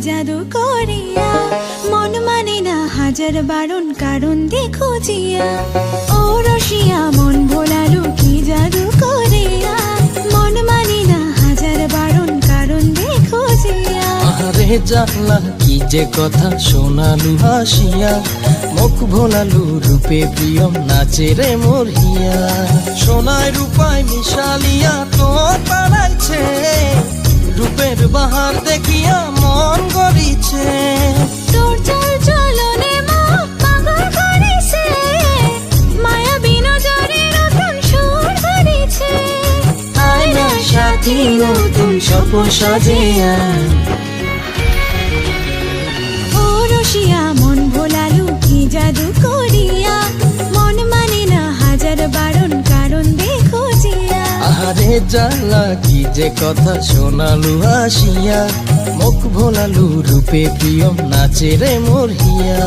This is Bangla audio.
জাদু করিয়া, মন মানে না হাজার বারণ কারণ দেখো জিয়া। ও রসিয়া মন ভোলালো কি জাদু করিয়া, মন মানে না হাজার বারণ কারণ দেখো জিয়া। আরে জানলা কি যে কথা শোনালু হাসিয়া, মুখ ভোলালু রূপে প্রিয়ম নাচে রে মোর হিয়া। সোনায় রূপায় মিশালিয়া তোর পাড়াইছে, রূপের বাহার দেখিয়া মন গড়িছে। তোর চল চলনে মন পাগল করেছে, মায়া বিনোদনে নতুন সুর ধরেছে। আয়না সাথী নতুন স্বপ্ন সাজিয়া, ও রসিয়া মন ভোলালু কি জাদু করিয়া, মন মানে না হাজার বারণ কারণ দেখো জিয়া। আরে জানলা কি যে কথা শোনালু হাসিয়া, মুখ ভোলালু রূপে প্রিয়ম নাচে রে মোর হিয়া।